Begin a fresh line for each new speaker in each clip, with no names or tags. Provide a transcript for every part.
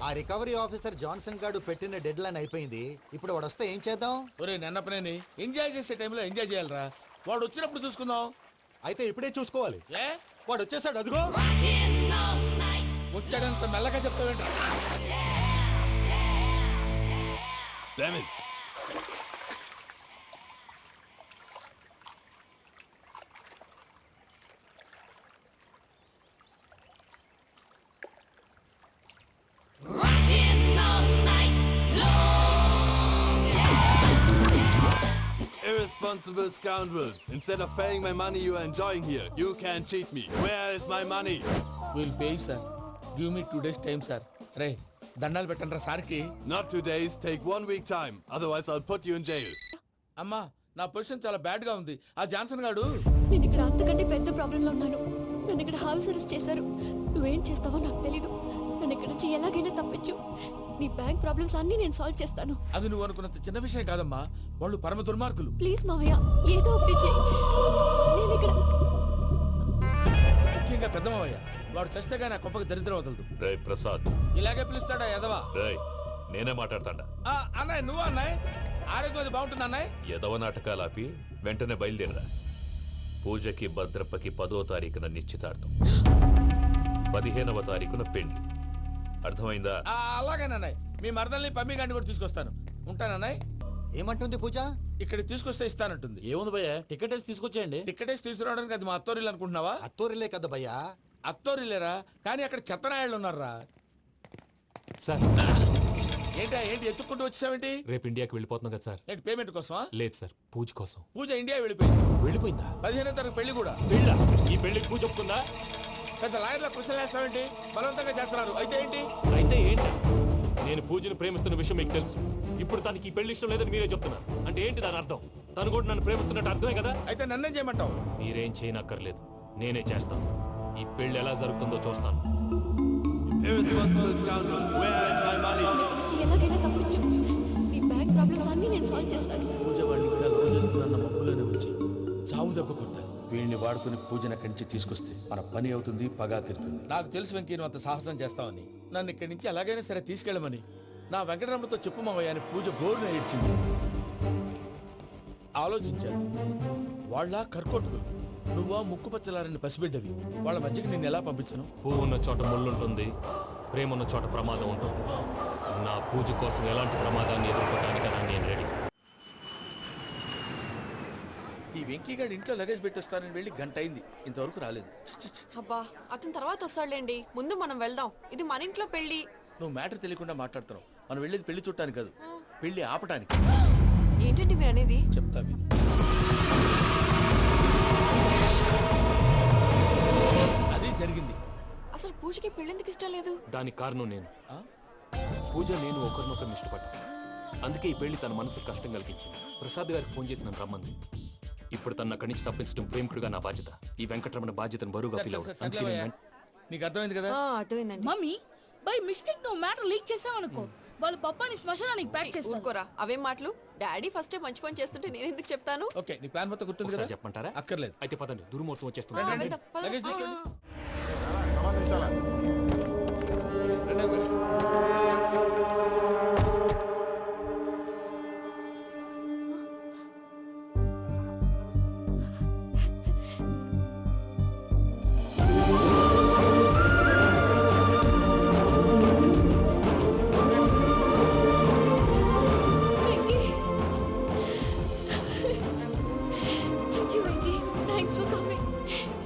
ఆ recovery officer Johnson గారు పెట్టిన డెడ్ లైన్ అయిపోయింది. ఇప్పుడు వాడు వస్తే ఏం చేద్దాం?
ఒరే నన్నపనేని ఎంజాయ్ చేసే టైంలో ఎంజాయ్ చేయాలరా. వాడు వచ్చినప్పుడు చూసుకుందాం.
అయితే ఇప్పుడే చూసుకోవాలి.
ఏ
వాడు వచ్చేసాడు, అదిగో.
వచ్చాడంత మెల్లగా చెప్తావేంట?
Damn it. Irresponsible scoundrels. Instead of paying my money you are enjoying here, you can cheat me. Where is my money?
Will pay sir. Give me 2 days time sir. రే దండాలు పెట్టండి రా సార్కి.
Not 2 days, take 1 week time. Otherwise I'll put you in jail.
అమ్మా నా position చాలా bad గా ఉంది. ఆ జాన్సన్ గాడు
నేను ఇక్కడ అంతకంటే పెద్ద ప్రాబ్లంలో ఉన్నాను. నన్ను ఇక్కడ హౌస్ అరెస్ట్ చేశారు. నువ్వేం చేస్తావో నాకు తెలీదు. నన్ను ఇక్కడ నుంచి ఎలాగైనా తప్పించు. నీ బ్యాంక్ ప్రాబ్లమ్స్ అన్ని నేను సాల్వ్ చేస్తాను.
అది నువ్వు అనుకున్నంత చిన్న విషయం కాదమ్మా. వాళ్ళు పరమ దుర్మార్గులు.
ప్లీజ్ మావయ్య, ఏదో ఒకటి చెయ్యి. నేను ఇక్కడ
ముఖ్యంగా పెద్దమావయ్య వాడు చేస్తే గానీ ఆ కొంపకి దరిద్రం వదలదు.
రే ప్రసాద్,
ఇలాగే పిలుస్తాడా ఎదవా?
రే నేనే మాట్లాడతాడా?
అన్నయ్య నువ్వు అన్నయ్య. ఆరోగ్యం అది బాగుంటుంది అన్నయ్య.
ఎదవ నాటకాలు ఆపి వెంటనే బయలుదేరరా. పూజకి భద్రప్పకి 10వ తారీఖున నిశ్చితార్థం, 15వ తారీఖున పెళ్లి. అర్థమైందా?
అలాగేనన్నయ్య. మీ మరదల్ని పమ్మి గాండి కూడా తీసుకొస్తాను. ఉంటానన్నయ్య.
ఏమంటుంది పూజ?
ఇక్కడికి తీసుకొస్తే ఇస్తానంటుంది.
ఏముంది భయ్య, టికెట్ వేసి తీసుకొచ్చేయండి.
టికెట్ వేసి తీసుకురావడానికి అది మా అత్తోరిల్లు అనుకుంటున్నావా?
అత్తూరిలే కదా భయ్యా.
అత్తోరిల్లేరా, కానీ అక్కడ చెత్తనాయాళ్ళు ఉన్నారా.
సార్
ఏంటి ఎత్తుక్కుంటూ వచ్చావేంటి?
రేపు ఇండియాకి వెళ్ళిపోతున్నాం కదా సార్.
ఏంటి పేమెంట్ కోసమా?
లేదు సార్, పూజ కోసం.
పూజ ఇండియా వెళ్ళిపోయింది.
వెళ్ళిపోయిందా?
15వ తారీఖు పెళ్లి కూడా.
పెళ్ళా? ఈ పెళ్లికి పూజ ఒప్పుకుందా?
పెద్ద లాయర్ల క్వశ్చన్ వేస్తావేంటి? బలవంతంగా చేస్తున్నారు. అయితే ఏంటి?
అయితే ఏంటి? నేను పూజను ప్రేమిస్తున్న విషయం మీకు తెలుసు. ఇప్పుడు తనకి ఈ పెళ్లి ఇష్టం లేదని మీరే చెప్తున్నారు. అంటే ఏంటి దాని అర్థం? తను కూడా నన్ను ప్రేమిస్తున్నట్టు అర్థమే కదా?
అయితే నన్నేం చేయమంటావు?
మీరేం చేయనక్కర్లేదు, నేనే చేస్తాను. ఈ పెళ్లి ఎలా జరుగుతుందో చూస్తాను.
Irresponsible scoundrel. Where is my money?
నన్ను ఇక్కడ నుంచి ఎలాగైనా తప్పించు. నీ బ్యాంక్ ప్రాబ్లమ్స్ అన్ని నేను సాల్వ్ చేస్తాను.
పూజ వాళ్ళు ఇంకా లవ్ చేస్తున్న మబ్బులోనే వచ్చి చావు దెబ్బ కొట్టారు. వీళ్ళని వాడుకుని పూజన కంచి తీసుకొస్తే మన పని అవుతుంది, పగా తీరుతుంది. నాకు తెలుసు వెంకీ నువ్వు అంత సాహసం చేస్తావని. నన్ను ఇక్కడి నుంచి ఎలాగైనా సరే తీసుకెళ్ళమని నా వెంకటరమణతో చెప్పు మావయ్య అని పూజ బోరున ఏడ్చింది. ఆలోచించాను. వాళ్ళ కర్కోటకులు, నువ్వా ముక్కు పచ్చలారని పసిబిడ్డవి. వాళ్ళ మధ్యకి నేను ఎలా పంపించను?
పువ్వు ఉన్న చోట ముళ్ళుంటుంది, ప్రేమ ఉన్న చోట ప్రమాదం ఉంటుంది. నా పూజ కోసం ఎలాంటి ప్రమాదాన్ని ఎదుర్కోవడానికైనా నేను రెడీ.
ఈ వెంకీగాడి ఇంట్లో లగేజ్ పెట్టొస్తానని వెళ్ళి గంట అయింది, ఇంతవరకు రాలేదు.
అబ్బా అతని తర్వాత వస్తాడులేండి, ముందు మనం వెళ్దాం. ఇది మన ఇంట్లో పెళ్లి.
నువ్వు మ్యాటర్ తెలియకుండా మాట్లాడుతున్నావు. మనం వెళ్ళేది పెళ్లి చుట్టానికి కాదు, పెళ్లి ఆపటానికి.
ఏంటండి మీరు అనేది?
చెప్తా విను. అదే జరిగింది.
అసలు పూజకి పెళ్ళెందుకు ఇష్టం లేదు?
దానికి కారణం నేను. పూజ నేను ఒకరినొకరిని ఇష్టపడ్డా. అందుకే ఈ పెళ్లి తన మనసుకు కష్టం కలిగించింది. ప్రసాద్ గారికి ఫోన్ చేసి నన్ను రమ్మంది. ఇప్పుడు తన అక్కడి నుంచి తప్పించడం ప్రేమికుడిగా నా బాధ్యత. ఈ వెంకటరమణ బాధ్యతను బరువుగా ఫీల్ అవుతుంది.
నీకు అర్థమైంది కదా?
అర్థమైందండి.
మమ్మీ బై మిస్టేక్ నువ్వు మ్యాటర్ లీక్ చేసావనుకో, వాళ్ళు పప్పాని శ్మశానానికి ప్యాక్ చేస్తారు.
ఊరుకోరా, అవేం మాటలు. డాడీ ఫస్ట్ మంచి పని చేస్తుంటే నేను ఎందుకు చెప్తాను?
ఓకే, నీ ప్లాన్ మొత్తం గుర్తుంది కదా?
చెప్పమంటారా?
అక్కర్లేదు.
అయితే పదండి, దుర్ముహూర్తం వచ్చేస్తుంది.
వెళ్దాం, పద.
లగేజ్ తీసుకెళ్ళి.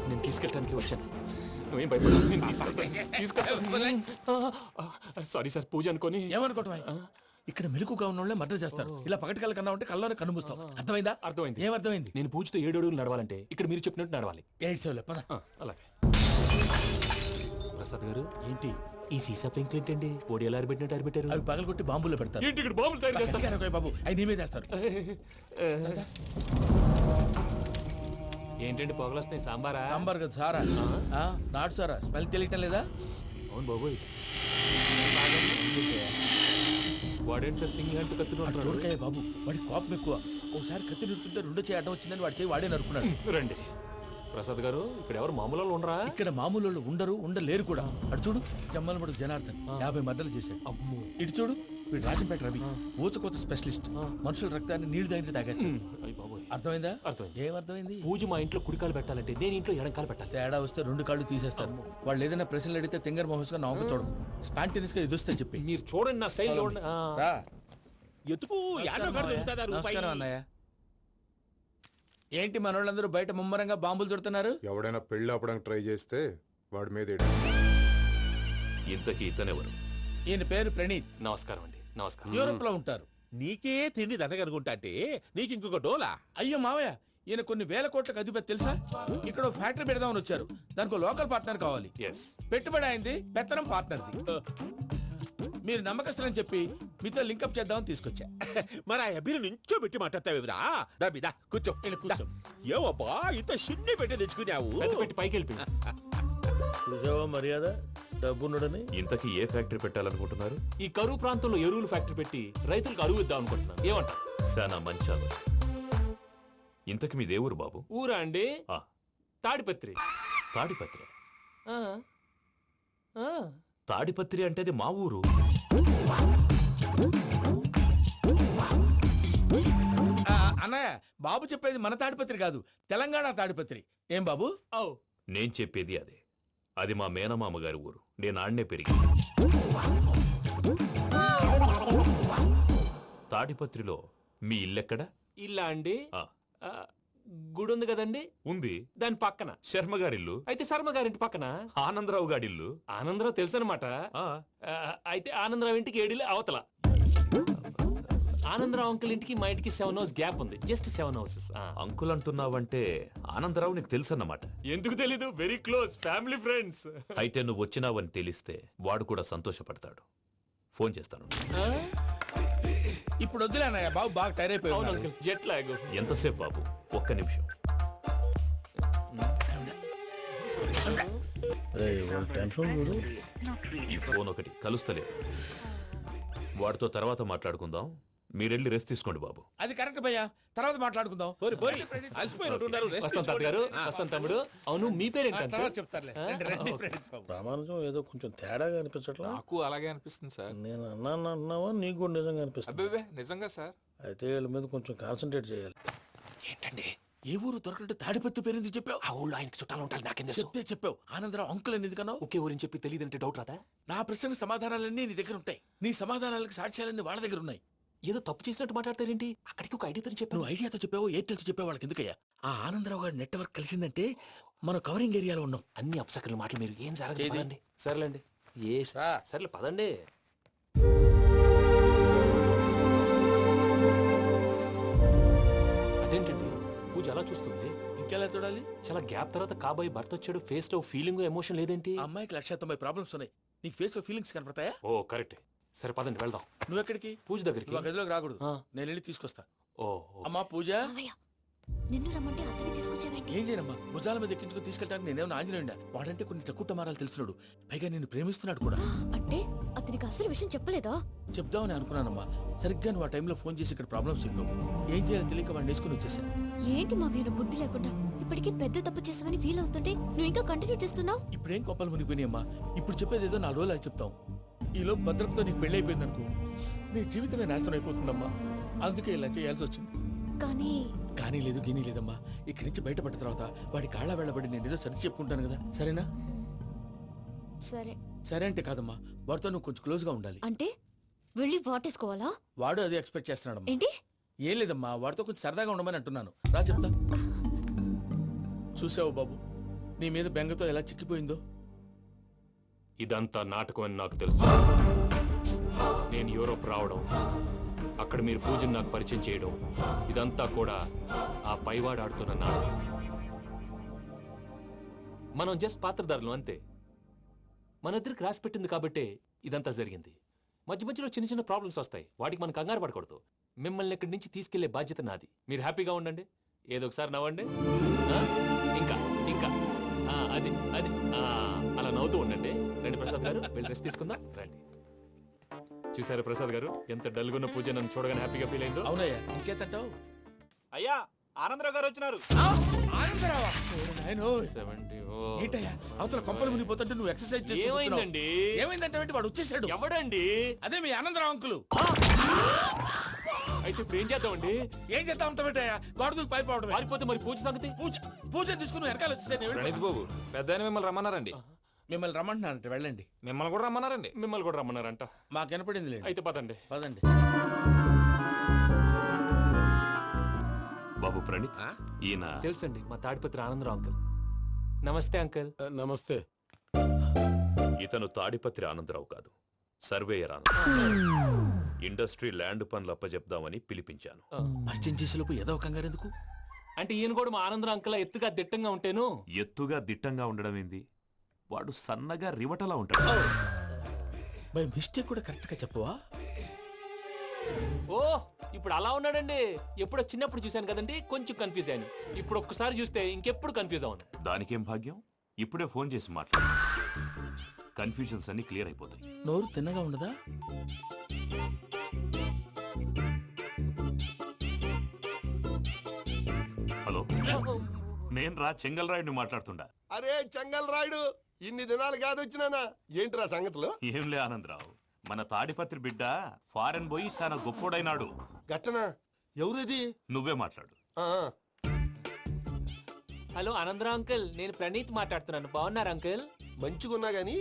నేను తీసుకెళ్ళడానికి వచ్చాను. నువ్వేం భయపడవు, నేను తీసుకెళ్తాను. సారీ సార్, పూజ అనుకోని.
ఏమనుకోవటం? ఇక్కడ మెలకుగా ఉన్న వాళ్ళే మర్డర్ చేస్తారు. ఇలా పగటి కళ్ళ కన్నా ఉంటే కళ్ళలోనే కనుమూస్తావు. అర్థమైందా?
అర్థమైంది.
ఏమర్థమైంది?
నేను పూజతో 7 అడుగులు నడవాలంటే ఇక్కడ మీరు చెప్పినట్టు నడవాలి.
8 సేవలే పద.
అలాగే. ప్రసాద్ గారు, ఏంటి ఈ సీసా పెంకులు ఏంటండి? పొడి ఎలా అరబెట్టినట్టు అరబెట్టారు?
అవి పగలగొట్టి బాంబులో పెడతారు.
ఏంటి ఇక్కడ బాంబులు తయారు చేస్తారు?
బాబు అవి నేమే చేస్తారు.
ఏంటండి పొగలు వస్తాయి? సాంబారా?
సాంబార్ కదా సారా. నాటు సారా. స్మెల్ తెలియటం లేదా?
అవును బాబోయ్. వాడేంటి సార్ సింగిల్ హ్యాండ్ కత్తిని
చూడకాయ బాబు, వాడి కోపం ఎక్కువ. ఒకసారి కత్తి నిరుతుంటే 2 చేయి అడ్డం వచ్చిందని వాడి చేయి వాడే నరుకున్నాడు.
రండి. ప్రసాద్ గారు ఇక్కడ ఎవరు మామూలు వాళ్ళు ఉండరా?
ఇక్కడ మామూలు వాళ్ళు ఉండరు, ఉండలేరు కూడా. అటు చూడు, జమ్మలమడు జనార్దన్ 50 మర్డర్లు చేశాడు.
అమ్మో.
ఇటు చూడు, వీడు రాజంపేట రవి ఊచకోత స్పెషలిస్ట్. మనుషుల రక్తాన్ని నీళ్లు దగ్గర తాగేస్తాడు.
అయ్య బాబోయ్.
అర్థమైందా?
అర్థమైంది.
ఏమర్థమైంది?
పూజ మా ఇంట్లో కుడికాలు పెట్టాలంటే నేను ఇంట్లో ఎడంకాలు పెట్టాలి.
తేడా వస్తే 2 కాళ్ళు తీసేస్తారు. వాళ్ళు ఏదైనా ప్రశ్నలు అడిగితే తింగర్ మహోస్ గా నవ్వు చూడదు. స్పాంటినియస్ గా ఎదుస్తా చెప్పి.
మీరు చూడండి నా స్టైల్ చూడండి.
రా.
ఎత్తుకు
నమస్కారం అన్నయ్య. ఏంటి మనోళ్ళందరూ బయట ముమ్మరంగా బాంబులు దొరుకుతున్నారు?
ఎవడైనా పెళ్లి ఆపడానికి ట్రై చేస్తే వాడి మీద
ఇంతకీ ఇతనెవరు?
ఈయన పేరు ప్రణీత్.
నమస్కారం అండి. నమస్కారం.
యూరోప్ లో ఉంటారు.
నీకే తిండి దండగనుకుంటా అంటే నీకు ఇంకొక డోలా?
అయ్యో మావయ్య, ఈయన కొన్ని వేల కోట్లకు అధిపతి తెలుసా? ఇక్కడ ఓ ఫ్యాక్టరీ పెడదామని వచ్చారు. దానికి ఓ లోకల్ పార్ట్నర్ కావాలి.
ఎస్.
పెట్టుబడి అయింది, పెత్తనం పార్ట్నర్ది. మీరు నమ్మకస్తులని చెప్పి మీతో లింకప్ చేద్దామని తీసుకొచ్చా.
మరి ఆ అబ్బిని నుంచో పెట్టి మాట్లాడతావురా? దాబిదా కూర్చో.
కూర్చో.
ఏవబ్బా ఇంత సిన్ని పెట్టి తెచ్చుకున్నావు?
పెద్ద పెట్టి పైకి వెళ్ళిపోయి.
చూసావా మర్యాద, డబ్బున్నడని.
ఇంతకీ ఏ ఫ్యాక్టరీ పెట్టాలనుకుంటున్నారు? ఈ కరువు ప్రాంతంలో ఎరువులు ఫ్యాక్టరీ పెట్టి రైతులకు అరువు ఇద్దాం అనుకుంటున్నాను. ఏమంటారు?
శానా మంచాలు. ఇంతకి మీ దేవురు బాబు?
ఊరా అండి?
ఆ.
తాడిపత్రి.
తాడిపత్రి.
ఆ. ఆ.
తాడిపత్రి అంటే అది మా ఊరు.
అన్నయ్య, బాబు చెప్పేది మన తాడిపత్రి కాదు, తెలంగాణ తాడిపత్రి. ఏం బాబు?
ఓ.
నేను చెప్పేది అదే. అది మా మేనమామ గారి ఊరు. నేను ఆడనే పెరిగి. తాడిపత్రిలో మీ ఇల్లెక్కడ?
ఇల్లా అండి?
ఆ.
ఆ, గుడి ఉంది కదండి,
ఉంది.
దాని పక్కన.
శర్మ గారిల్లు.
అయితే శర్మ గారింటి పక్కన
ఆనందరావు గారిల్లు.
ఆనందరావు తెలుసు అనమాట.
ఆ.
అయితే ఆనందరావు ఇంటికి 7 అవతల. ఆనందరావు అంకుల్ ఇంటికి మా ఇంటికి 7 hours గ్యాప్ ఉంది. Just 7 houses.
అంకుల్ అంటున్నావంటే ఆనందరావు నీకు తెలుసన్నమాట.
ఎందుకు తెలీదు? Very close family friends.
అయితే నువ్వు వచ్చినావని తెలిస్తే వాడు కూడా సంతోషపడతాడు. ఫోన్ చేస్తాను.
ఇప్పుడు వద్దులే అన్నయ్య, బాబు బాగా టైర్
అవును
అయిపోయాడు.
Uncle, jet lag.
ఎంతసేపు బాబు? ఒక్క నిమిషం. ఈ ఫోన్ ఒకటి కలుస్తలేదు. వాడితో తర్వాత మాట్లాడుకుందాం. మీరెళ్ళి రెస్ట్ తీసుకోండి బాబు.
అది కరెక్ట్ భయ్యా, తర్వాత మాట్లాడుకుందాం.
అలసిపోయినట్టున్నారు. రెస్ట్
వస్తాం తాత గారు, వస్తాం తమ్ముడు. అవును, మీ పేరేంటి
తర్వాత
అంకుల్?
చెప్తారులే. రండి, రండి, ప్రణీత్ బాబు.
ప్రామాణికం ఏదో కొంచెం తేడాగా అనిపించట్లా?
నాకు అలాగే అనిపిస్తుంది సార్.
నేను అన్నాను అంటున్నావా, నీకు కూడా నిజంగా అనిపిస్తుంది?
అబ్బే నిజంగా సార్.
అయితే వీళ్ళ మీద కొంచెం కాన్సన్ట్రేట్ చేయాలి.
ఏంటండి?
ఏ ఊరు దొరకట్టు తాడిపత్రి పేరు ఎందుకు చెప్పావు?
ఆ ఊళ్ళో ఆయనకి చుట్టాలు ఉంటారు. నాకేం తెలుసు?
చెప్తే చెప్పావు. ఆనందరావు అంకుల్ అని ఎందుకన్నావు?
ఒకే ఊరిని చెప్పి తెలియదంటే డౌట్ రాదా?
నా ప్రశ్నకు సమాధానాలన్నీ నీ దగ్గర ఉంటాయి. నీ సమాధానాలకు సాక్ష్యాలన్నీ వాళ్ళ దగ్గర ఉన్నాయి.
ఏదో తప్పు చేసినట్టు మాట్లాడతారేంటి? అక్కడికి ఒక ఐడియాతో చెప్పాను.
నువ్వు ఐడియాతో చెప్పావు, ఎయిర్టెల్తో చెప్పావు, వాళ్ళకి ఎందుకయ్యా? ఆ ఆనందరావు గారి నెట్వర్క్ కలిసిందంటే మనం కవరింగ్ ఏరియాలో ఉన్నాం.
అన్ని అప్సకర్ల మాటలు మీరు ఏం
ఏది?
జరగదు. సర్లేండి. సర్లే పదండి. అదేంటండి పూజ అలా చూస్తుంది?
ఇంకెలా చూడాలి?
చాలా గ్యాప్ తర్వాత కాబోయే భర్త వచ్చాడు. ఫేస్ లో ఫీలింగ్ ఎమోషన్ లేదేంటి?
ఆ అమ్మాయికి 190 ప్రాబ్లమ్స్ ఉన్నాయి. నీకు ఫేస్ లో ఫీలింగ్స్ కనపడతాయా?
ఓ కరెక్ట్. సరే పదండి వెళ్దాం.
నువ్వు ఎక్కడికి?
పూజ దగ్గరికి.
నువ్వు ఆ గదిలోకి రాకూడదు.
ఆ.
నేను వెళ్ళి తీసుకొస్తా.
ఓ.
అమ్మా పూజ.
మావయ్య, నిన్ను రమ్మంటే అతన్ని తీసుకొచ్చావేంటి?
ఏం చేయనమ్మా, భుజాల మీద ఎక్కించుకుని తీసుకెళ్ళడానికి నేనేమన్నా ఆంజనేయుడా? వాడంటే కొన్ని తక్కువ టమారాలు తెలిసినాడు. పైగా నిన్ను ప్రేమిస్తున్నాడు కూడా.
అంటే అతనికి అసలు విషయం చెప్పలేదా?
చెప్దామని అనుకున్నానమ్మా. సరిగ్గా నువ్వు ఆ టైంలో ఫోన్ చేసి ఇక్కడ ప్రాబ్లమ్స్ చెప్పావు. ఏం చేయాలో తెలియక వాడిని వేసుకుని వచ్చేసా.
ఏంటి మావయ్య బుద్ధి లేకుండా? ఇప్పటికే పెద్ద తప్పు చేసావని ఫీల్ అవుతుంటే నువ్వు ఇంకా కంటిన్యూ చేస్తున్నావు.
ఇప్పుడేం కోపాలు మునిగిపోయినాయమ్మా. ఇప్పుడు చెప్పేది ఏదో 4 రోజులు అది చెప్తాం. ఈలోపు భద్రతతో నీకు పెళ్లి అయిపోయింది అనుకో, నీ జీవితమే నాశనం అయిపోతుందమ్మా. అందుకే ఇలా చేయాల్సి వచ్చింది. కానీ లేదు, గీనీ లేదమ్మా. ఇక్కడి నుంచి బయటపడ్డ తర్వాత వాడి కాళ్ళ వెళ్ళబడి నేను ఏదో సరి చెప్పుకుంటాను కదా, సరేనా?
సరే.
సరే అంటే కాదమ్మా, వాడితో నువ్వు కొంచెం క్లోజ్ గా ఉండాలి.
అంటే వెళ్ళి వాటేసుకోవాలా?
వాడు అది ఎక్స్పెక్ట్ చేస్తున్నాడమ్మా.
ఏంటి?
ఏం లేదమ్మా, వాడితో కొంచెం సరదాగా ఉండమని అంటున్నాను. రా చెప్తా. చూసావు బాబు, నీ మీద బెంగతో ఎలా చిక్కిపోయిందో.
ఇదంతా నాటకం అని నాకు తెలుసు. నేను యూరోప్ రావడం, అక్కడ మీరు పూజను నాకు పరిచయం చేయడం, ఇదంతా కూడా ఆ పైవాడు ఆడుతున్న నాటకం. మనం జస్ట్ పాత్రధారులు అంతే. మన ఇద్దరికి రాసి పెట్టింది కాబట్టే ఇదంతా జరిగింది. మధ్య మధ్యలో చిన్న చిన్న ప్రాబ్లమ్స్ వస్తాయి. వాటికి మనం కంగారు పడకూడదు. మిమ్మల్ని ఇక్కడి నుంచి తీసుకెళ్లే బాధ్యత నాది. మీరు హ్యాపీగా ఉండండి. ఏదో ఒకసారి నవ్వండి. ఇంకా ఇంకా అది అది అలా నవ్వుతూ ఉండండి. రండి ప్రసాద్ గారు, వెళ్ళి రెస్ట్ తీసుకుందాం. రండి. చూసారా ప్రసాద్ గారు, ఎంత డల్గున్న పూజ నన్ను చూడగానే హ్యాపీగా ఫీల్ అయిందో?
అవునయ్యా, ఇంకేతంటావు?
అయ్యా
ఆనందరావు గారు వచ్చినారు.
ఆనందరావా? ఓరి నాయనోయ్.
70.
ఏంటయ్యా అవతల కొంపలు మునిగిపోతుంటే నువ్వు ఎక్సర్సైజ్ చేస్తూ కూర్చున్నావు.
ఏమైందండి?
ఏమైందంటే ఏంటి, వాడు వచ్చేసాడు.
ఎవడండి?
అదే మీ ఆనందరావు అంకులు.
అయితే ఇప్పుడు ఏం చేద్దామండి?
ఏం చేస్తా ఉంటావేటయ్యా, గోడ దూకి పైపోవడమే.
పారిపోతే మరి పూజ సంగతి?
పూజ తీసుకుని వెనకాల వచ్చేసాను.
ప్రణీత్ బాబు పెద్ద ఆయన మిమ్మల్ని రమ్మన్నారండి.
మిమ్మల్ని రమ్మంటున్నానంటే వెళ్ళండి.
మిమ్మల్ని కూడా రమ్మన్నారండి.
మిమ్మల్ని కూడా రమ్మన్నారంట.
మాకు వినపడింది లేండి.
అయితే పదండి.
పదండి.
బాబు ప్రణీత్, ఈయన
తెలుసండి, మా తాడిపత్రి ఆనందరావు అంకుల్. నమస్తే అంకుల్.
నమస్తే.
ఇతను తాడిపత్రి ఆనందరావు కాదు, సర్వేయర్ ఆనందరావు. ఇండస్ట్రీ ల్యాండ్ పనులు అప్పచెప్దామని పిలిపించాను.
పరిచయం చేసేలోపు ఏదో కంగారు ఎందుకు?
అంటే ఈయన కూడా మా ఆనందరావు అంకుల్ ఎత్తుగా దిట్టంగా ఉంటేను.
ఎత్తుగా దిట్టంగా ఉండడం ఏంది, వాడు సన్నగా రివటలా ఉంటాడు.
బై మిస్టేక్ కూడా కరెక్ట్ గా చెప్పవా?
ఓ ఇప్పుడు అలా ఉన్నాడండి. ఎప్పుడో చిన్నప్పుడు చూశాను కదండి, కొంచెం కన్ఫ్యూజ్ అయ్యాను. ఇప్పుడు ఒక్కసారి చూస్తే ఇంకెప్పుడు కన్ఫ్యూజ్ అవును.
దానికేం భాగ్యం, ఇప్పుడే ఫోన్ చేసి మాట్లాడు. కన్ఫ్యూజన్స్ అన్ని క్లియర్ అయిపోతాయి.
నోరు తిన్నగా ఉండదా?
హలో, నేను రా చెంగల్ రాయుడిని మాట్లాడుతుండా.
అరే చెంగల్ రాయుడు, ఇన్ని దినాలు కాదు వచ్చినానా? ఏంట్రా సంగతులు?
ఏంలే ఆనందరావు, మన తాడిపత్రి బిడ్డ ఫారెన్ పోయి చాలా గొప్పోడైనాడు.
గట్టనా? ఎవరిది?
నువ్వే మాట్లాడు.
హలో ఆనందరావు అంకుల్, నేను ప్రణీత్ మాట్లాడుతున్నాను. బాగున్నారు అంకుల్?
మంచిగున్నా గాని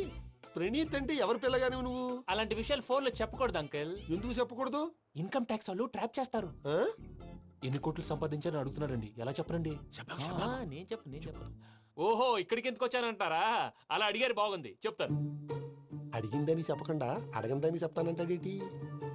ప్రణీత్ అంటే ఎవరి పిల్లగాని నువ్వు?
అలాంటి విషయాలు ఫోన్ లో చెప్పకూడదు అంకుల్.
ఎందుకు చెప్పకూడదు?
ఇన్కమ్ ట్యాక్స్ వాళ్ళు ట్రాప్ చేస్తారు. ఎన్ని కోట్లు సంపాదించాలని అడుగుతున్నాడండి. ఎలా చెప్పరండి? నేను చెప్పను. ఓహో, ఇక్కడికి ఎందుకు వచ్చానంటారా? అలా అడిగారు, బాగుంది, చెప్తాను.
అడిగిందని చెప్పకుండా అడగందని చెప్తానంటాడేటి?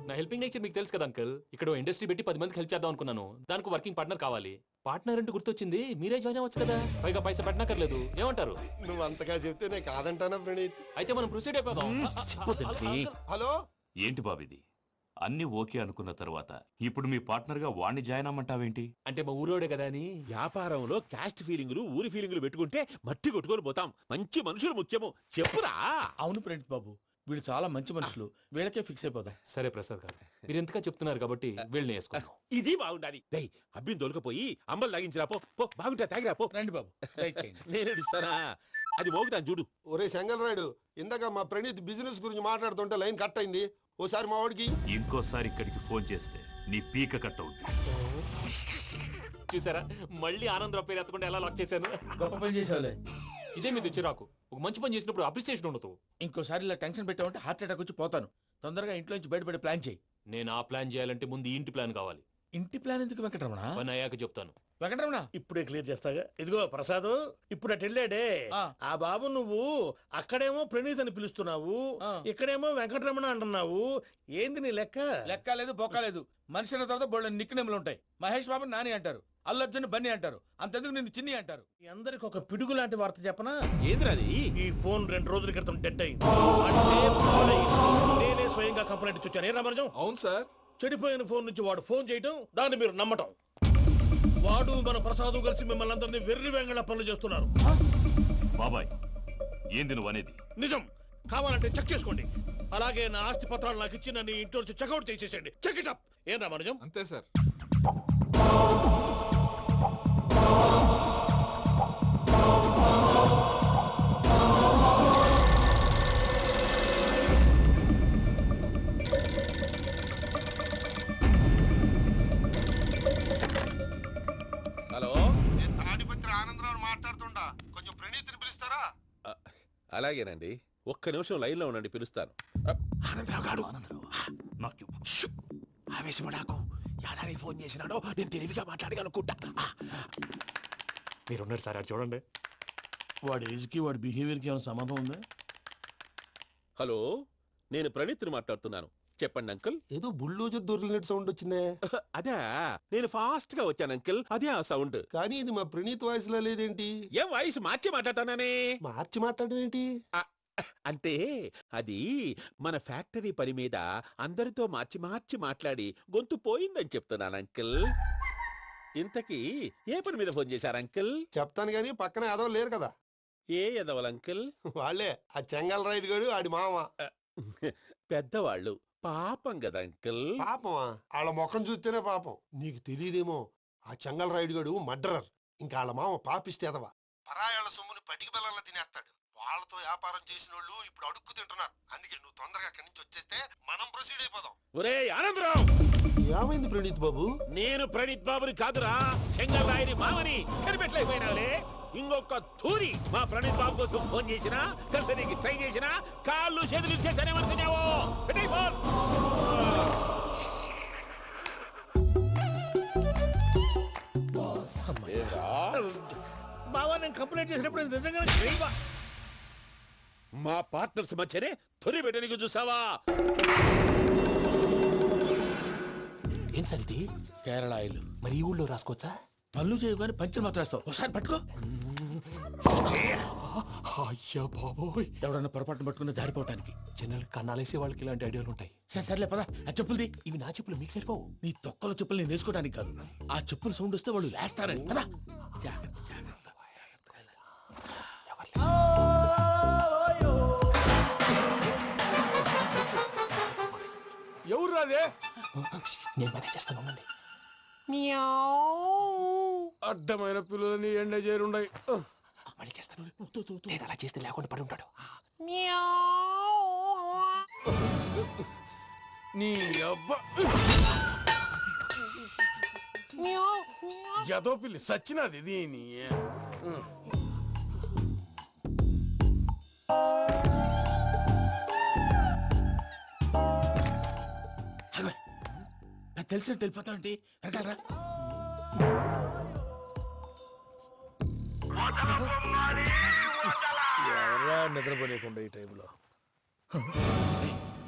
నా హెల్పింగ్ నేచర్ మీకు తెలుసు కదా అంకుల్. ఇక్కడ ఇండస్ట్రీ పెట్టి 10 మందికి హెల్ప్ చేద్దాం అనుకున్నాను. దానికి వర్కింగ్ పార్ట్నర్ కావాలి. పార్ట్నర్ అంటే గుర్తొచ్చింది, మీరే జాయిన్ అవ్వచ్చు కదా. పైగా పైసా పెట్టనక్కర్లేదు. ఏమంటారు?
నువ్వు అంతగా చెప్తే నేను కాదంటానా ప్రణీత్?
అయితే మనం ప్రొసీడ్ అయిపోదాం.
హలో,
ఏంటి బాబిది, అన్ని ఓకే అనుకున్న తర్వాత ఇప్పుడు మీ పార్ట్నర్ గా వాణ్ణి జాయిన్ అమ్మంటావేంటి?
అంటే మా ఊరోడే కదా అని.
వ్యాపారంలో క్యాస్ట్ ఫీలింగులు, ఊరి ఫీలింగులు పెట్టుకుంటే మట్టి కొట్టుకొని పోతాం. మంచి మనుషులు ముఖ్యము, చెప్పురా.
అవును ప్రణీత్ బాబు, వీళ్ళు చాలా మంచి మనుషులు. వీళ్ళకే ఫిక్స్ అయిపోదాం.
సరే ప్రసాద్ గారు, మీరు ఎంతగా చెప్తున్నారు కాబట్టి వీళ్ళని వేసుకుందాం.
ఇది బాగుండాలి. డై అబ్బిని దొలకపోయి అమ్మలు లాగించిరా పో. బాగుంటా తాగిరా పో.
రండి బాబు,
నేను ఇస్తానా? అది మోగుతాను చూడు.
ఒరే చెంగల్ రాయుడు, ఇందాక మా ప్రణీత్ బిజినెస్ గురించి మాట్లాడుతుంటే లైన్ కట్ అయింది. ఓసారి మా వాడికి
ఇంకోసారి ఇక్కడికి ఫోన్ చేస్తే నీ పీక కట్ అవుద్ది.
చూసారా, మళ్ళీ ఆనందరావు పేరు ఎత్తకుండా ఎలా లాక్ చేశాను.
గొప్ప పని చేసావులే.
ఇదే మీద చిరాకు. ఒక మంచి పని చేసినప్పుడు అప్రిసియేషన్ ఉండదు.
ఇంకోసారి ఇలా టెన్షన్ పెట్టామంటే హార్ట్ అటాక్ వచ్చి పోతాను. తొందరగా ఇంట్లో నుంచి బయటపడే ప్లాన్ చేయి.
నేను ఆ ప్లాన్ చేయాలంటే ముందు ఈ ఇంటి ప్లాన్ కావాలి.
ఇంటి ప్లాన్ ఎందుకు వెంకటరమణ?
పని అయ్యాక చెప్తాను.
వెంకటరమణ
ఇప్పుడే క్లియర్ చేస్తాగా. ఇదిగో ప్రసాద్, ఇప్పుడు అటు వెళ్ళాడే ఆ బాబు, నువ్వు అక్కడేమో ప్రణీత్ అని పిలుస్తున్నావు, ఇక్కడేమో వెంకటరమణ అంటున్నావు. ఏంది నీ లెక్క?
లెక్క లేదు, బొక్క లేదు. మనిషి అన్న తర్వాత బోళ్ళ నిక్నెములు ఉంటాయి. మహేష్ బాబు నాని అంటారు, అల్లు అర్జున్ బన్నీ అంటారు, అంతెందుకు నిన్ను చిన్ని అంటారు.
మీ అందరికి ఒక పిడుగు లాంటి వార్త చెప్పనా?
ఏంద్రది?
ఈ ఫోన్ 2 రోజుల క్రితం డెడ్ అయింది. అంటే నేనే స్వయంగా కంప్లైంట్ ఇచ్చి వచ్చాను. ఏ రామరాజం?
అవును సార్.
చెడిపోయిన ఫోన్ నుంచి వాడు ఫోన్ చేయటం, దాన్ని మీరు నమ్మటం. వాడు మన ప్రసాదు కలిసి మిమ్మల్ని అందరినీ వెర్రి వెంగళ పనులు చేస్తున్నారు.
బాబాయ్, ఏంది నువ్వు అనేది?
నిజం. కావాలంటే చెక్ చేసుకోండి. అలాగే నా ఆస్తి పత్రాలు నాకు ఇచ్చి నన్ను ఇంట్లో నుంచి చెక్అౌట్ చేసేసండి. Check it up. ఏం రామరాజం?
అంతే సార్.
హలో,
నేను తాడిపత్రి ఆనందరావు మాట్లాడుతుండా. కొంచెం ప్రణీత్ని పిలుస్తారా?
అలాగేనండి. ఒక్క నిమిషం లైన్ లో ఉండండి, పిలుస్తాను.
ఆనందరావు గాడు
నాకు
ఆవేశపడాకు. యాదానికి ఫోన్ చేసినాడో నేను తెలివిగా మాట్లాడగలనుకుంటా.
మీరున్నారు సార్, చూడండి.
వాడి ఏజ్కి వాడి బిహేవియర్కి ఏమైనా సంబంధం ఉందా?
హలో, నేను ప్రణీత్ని మాట్లాడుతున్నాను. చెప్పండి అంకుల్.
ఏదో బుల్డోజర్ దొరికినట్టు సౌండ్ వచ్చిందే.
అదే, నేను ఫాస్ట్ గా వచ్చాను అంకుల్. అదే ఆ సౌండ్.
కానీ ఇది మా ప్రణీత్ వాయిస్ లో లేదేంటి?
ఏం వాయిస్ మార్చి మాట్లాడతాననే?
మార్చి మాట్లాడడం ఏంటి?
అంటే అది మన ఫ్యాక్టరీ పని మీద అందరితో మార్చి మార్చి మాట్లాడి గొంతు పోయిందని చెప్తున్నాను అంకుల్. ఇంతకీ ఏ పని మీద ఫోన్ చేశారు అంకుల్?
చెప్తాను గానీ పక్కన ఏదో లేరు కదా.
ఏ ఎదవల్ అంకుల్?
వాళ్ళే ఆ చెంగల్ రైడ్ గాడు, ఆడి మామ.
పెద్దవాళ్ళు పాపం కదా అంకుల్.
పాపమా? వాళ్ళ ముఖం చూస్తేనే పాపం. నీకు తెలియదేమో, ఆ చెంగల్ రైడ్ గడు మర్డరర్. ఇంకా వాళ్ళ మామ పాపిస్తేదవా పరాయాళ్ళ సొమ్ముని పటికి బెల్లంలో తినేస్తాడు. వాళ్ళతో వ్యాపారం చేసిన వాళ్ళు ఇప్పుడు అడుక్కు తింటున్నారు. అందుకే నువ్వు తొందరగా అక్కడి నుంచి వచ్చేస్తే మనం ప్రొసీడ్ అయిపోదాం.
ఒరే ఆనందరావు,
ఏమైంది ప్రణీత్ బాబు?
నేను ప్రణీత్ బాబుని కాదురా, చెంగల్ రాయని మామని కనిపెట్టలేకపోయినావులే. ఇంకొక తూరి మా ప్రణీత్ బాబు కోసం ఫోన్ చేసినా, కలిసి నీకు ట్రై చేసినా కాళ్ళు చేతులు చేశానేమనుకున్నావు. పెట్టేయ్ ఫోన్.
బావా నేను కంప్లైంట్ చేసినప్పుడు ఇది నిజంగానే చేయవా?
మా పార్ట్నర్స్ మధ్యనే తొలి పెట్టడానికి చూసావా?
ఏం సార్ ఇది?
కేరళ ఆయిల్.
మరి ఈ ఊళ్ళో రాసుకోవచ్చా?
పనులు చేయగానే పంచర్ మాత్రం వేస్తావు. ఒకసారి పట్టుకో.
అయ్యా బాబోయ్,
ఎవడన్నా పొరపాటున పట్టుకున్న జారిపోవటానికి.
జనరల్ కన్నాలేసే వాళ్ళకి ఇలాంటి ఐడియాలు ఉంటాయి.
సర్లే పదా. ఆ చెప్పులది.
ఇవి నా చెప్పులు మీకు సరిపోవు.
నీ తొక్కల చెప్పులు నేను వేసుకోవడానికి కాదు, ఆ చెప్పులు సౌండ్ వస్తే వాళ్ళు వేస్తారని. పదా.
ఎవరు రాదే?
నేను పని చేస్తాను. ఉండండి.
అడ్డమైన పిల్లలని ఎండ చేరుండయి.
మళ్ళీ చేస్తాను. నేను అలా చేస్తే లేకుండా పడి ఉంటాడు.
నీ అబ్బా ఎదో పిల్లి సచ్చినది దీని.
నాకు తెలిసినట్టు వెళ్ళిపోతావంటే వెనకాలరా.
ఎవరా నిద్రపోలేకుండా ఈ టైంలో?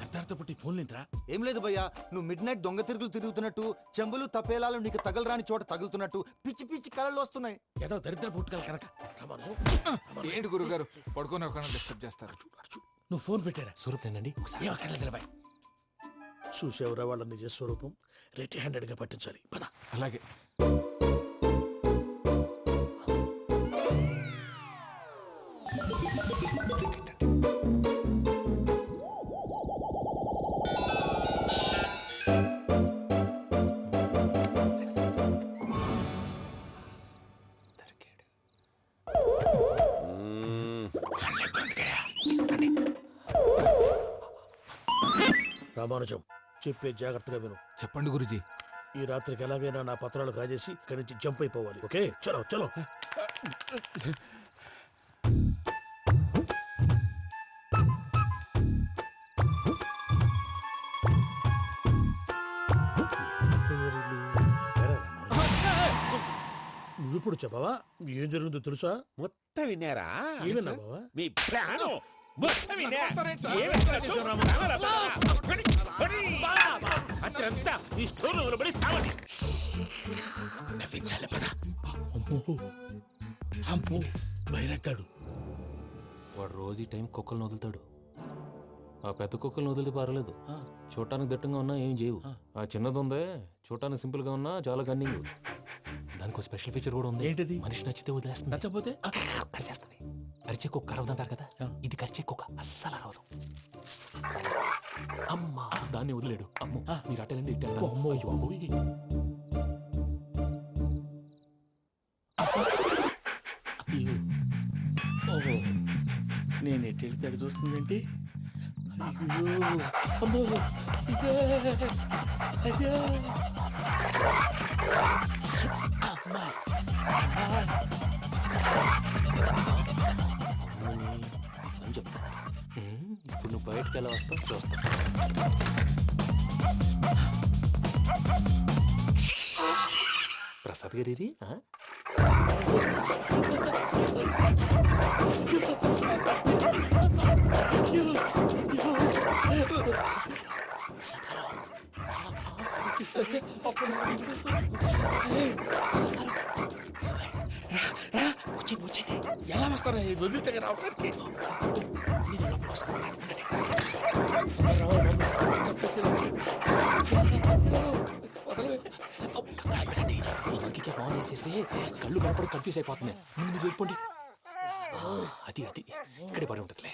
అర్ధార్థ పుట్టి ఫోన్ లేంట్రా.
ఏం లేదు భయ్యా, నువ్వు మిడ్ నైట్ దొంగ తిరుగులు తిరుగుతున్నట్టు, చెంబులు తపేలాలు నీకు తగలరాని చోట తగులుతున్నట్టు పిచ్చి పిచ్చి కళలు వస్తున్నాయి.
ఏదో దరిద్ర పుట్టుకల కనుక.
ఏంటి గురుగారు పడుకొని ఒక డిస్టర్బ్ చేస్తారు?
నువ్వు ఫోన్ పెట్టారా?
స్వరూపేనండి.
నిలబాయ్.
చూసేవరా వాళ్ళ నిజ స్వరూపం. రెట్టి హ్యాండెడ్ గా పట్టించాలి. పద.
అలాగే.
రామానుజం చెప్పే జాగ్రత్తగా విను.
చెప్పండి గురుజీ.
ఈ రాత్రికి ఎలాగైనా నా పత్రాలు కాజేసి ఇక్కడి నుంచి జంప్ అయిపోవాలి. ఓకే, చలో చలో. నువ్విప్పుడు చెప్పవా ఏం జరుగుతుందో తెలుసా?
మొత్తం విన్నారా?
ఏమన్నా బావా?
మీ ప్లాను మొత్తం విన్నా. అతనంతా ఈ స్టోర్ రూమ్ లో పడి సావని.
నవ్వించాలి. పద. అమ్మో అమ్మో బైరక్కాడు.
వాడు రోజు ఈ టైం కుక్కలను వదులుతాడు. ఆ పెద్ద కుక్కలను వదిలితే పర్లేదు, చూడటానికి దట్టంగా ఉన్నా ఏం చేయవు. ఆ చిన్నది ఉందే, చూడటానికి సింపుల్ గా ఉన్నా చాలా కన్నింగ్. దానికి ఒక స్పెషల్ ఫీచర్ కూడా ఉంది.
ఏంటిది?
మనిషి నచ్చితే వదిలేస్తుంది,
నచ్చపోతే
కరిచేస్తుంది. అరిచే కుక్క అరవదంటారు కదా, ఇది కరిచే కుక్క అస్సలు అరవదు. అమ్మా దాన్ని వదిలేడు. అమ్మో మీరు అటెండి ఇటు.
నేను ఎటు వెళ్తాడు చూస్తుందంటే. అయ్యో అమ్మో ఇదే అదే అమ్మా
అని చెప్తా. ఇప్పుడు నువ్వు బయటకు ఎలా వస్తావు చూస్తా. ప్రసాద్ గారి
ఎలా వస్తారా వదిలితే రావడానికి?
ఇంకే ఫోన్ చేసేస్తే కళ్ళు కనపడి కన్ఫ్యూజ్ అయిపోతున్నాయి. మీరు వెళ్ళిపోండి. అది అది ఇక్కడే పడి ఉంటుందిలే.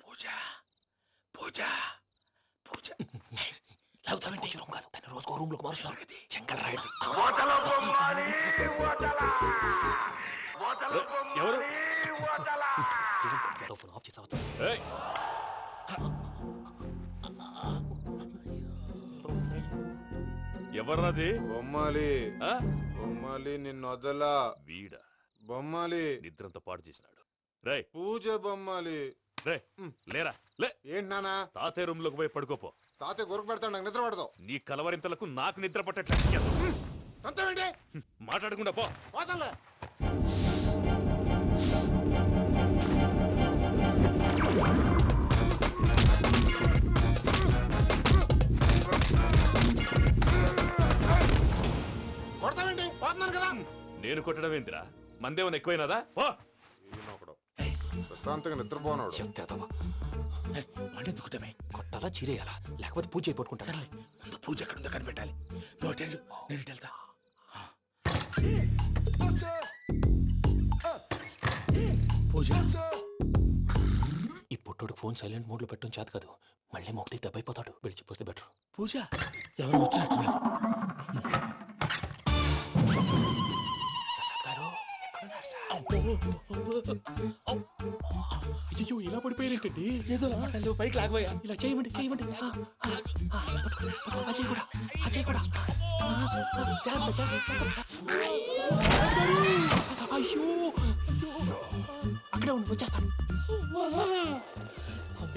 పూజ పూజ పూజ.
రూమ్ కాదు తన రోజుకో రూమ్ లోకి మారుస్తున్నారు శంకర్ రాయుడు.
ఎవరు ఫోన్ ఆఫ్ చేసావచ్చు.
ఎవర్రాది?
బొమ్మాలి బొమ్మాలి నిన్ను వదలా.
వీడ
బొమ్మాలి
నిద్రంతా పాడు చేసినాడు. రే
పూజ బొమ్మాలి.
రే లేరా లే.
ఏంటి నానా?
తాతయ్య రూమ్ లోకి పోయి పడుకోపో.
తాతయ్య గురకు పెడతాడు, నాకు నిద్ర పడతావు.
నీ కలవరింతలకు నాకు నిద్ర పట్టట్లేదు.
అంతేంటి
మాట్లాడకుండా పో.
పోతాలే.
కొడతావేంటి? పోతున్నాను కదా.
నేను కొట్టడం ఏంటిరా? మందేమన్నా ఎక్కువైనదా? పో.
ప్రశాంతంగా నిద్రపోనాడు.
వాడెందుకుంటామే? కొట్టాలా చీరేయాలా లేకపోతే పూజ అయిపోట్టుకుంటా. సరే ముందు పూజ ఎక్కడ ఉందో కనిపెట్టాలి. నువ్వు వెళ్ళు, నేను ఇటు వెళ్తా. పూజ ఈ పుట్టోడు ఫోన్ సైలెంట్ మోడ్ లో పెట్టడం చేత కాదు. మళ్ళీ మొక్కి దెబ్బైపోతాడు. విడిచిపోతే బెటర్. పూజ ఎవరు వచ్చినట్టున్నారు. అయ్యో ఇలా పడిపోయారేంటండి? ఏదో పైకి లాగబోయా. ఇలా చేయమండి చేయమండి. అజయ్ కూడా అజయ్ కూడా. అయ్యో అక్కడే ఉండి వచ్చేస్తాను.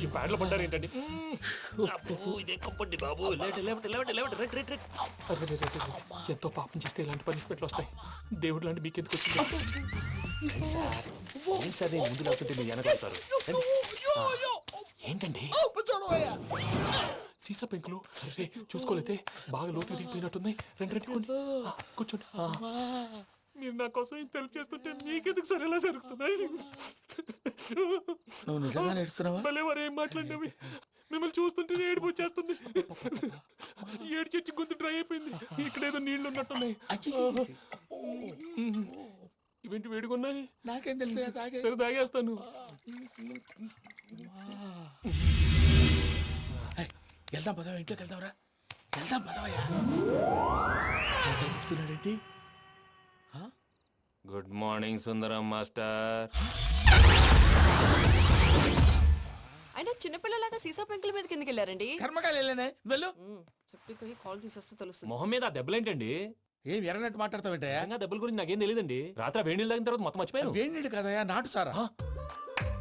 ఈ బ్యాడ్లో పడ్డారు ఏంటండి? ఎంతో పాపం చేస్తే ఇలాంటి పనిష్మెంట్లు వస్తాయి. దేవుడు లాంటి మీకెందుకు వచ్చింది? ముందు లేకుంటే మీరు వెనకాడతారు. ఏంటండి సీసా పెంకులు? అరే చూసుకోలేతే బాగా లోతు దిగిపోయినట్టున్నాయి. రెండు రెండు కూర్చోండి. మీరు నా కోసం ఇంత హెల్ప్ చేస్తుంటే మీకెందుకు సరే ఎలా జరుగుతున్నాయి?
నువ్వు నిజంగా నేర్చుతున్నావా?
భలే వారు ఏం మాట్లాడినవి. మిమ్మల్ని చూస్తుంటే ఏడుపు వచ్చేస్తుంది. ఏడు చెట్టు గొంతు డ్రై అయిపోయింది. ఇక్కడ ఏదో నీళ్లు ఉన్నట్టున్నాయి. ఇవేంటి వేడుకున్నాయి?
నాకేం తెలుసు?
సరే తాగేస్తాను.
వెళ్దాం పదవా, ఇంట్లోకి వెళ్దాంరా. వెళ్దాం పదవయ్యా. చెప్తున్నాడేంటి?
గుడ్ మార్నింగ్ సుందరం మాస్టర్.
అయినా చిన్నపిల్లలాగా సీసా పెంకుల మీద కిందకి వెళ్ళారండి.
కర్మకాయలు వెళ్ళానే. వెళ్ళు.
చెప్పి కాల్ తీసేస్తే తెలుస్తుంది.
మొహం మీద ఆ దెబ్బలేంటండి?
ఏం ఎర్రనట్టు మాట్లాడతావేంటయ్యా?
దెబ్బల గురించి నాకేం తెలియదండి. రాత్రి వేడి నీళ్ళు తాగిన తర్వాత మొత్తం మర్చిపోయాను.
వేడి నీళ్ళు కదయ్యా, నాటు సారా.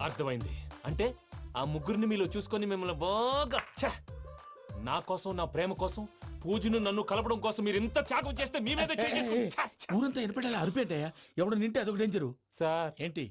అర్థమైంది. అంటే ఆ ముగ్గురిని మీలో చూసుకొని మిమ్మల్ని బాగా నా కోసం నా ప్రేమ కోసం పూజను నన్ను కలపడం కోసం మీరు ఇంత త్యాగం చేస్తే మీ మీద
ఊరంతా ఎనపెట్టాలి అరిపేంటయ్యా. ఎవడు నింటే అదొక డేంజరు.
సార్
ఏంటి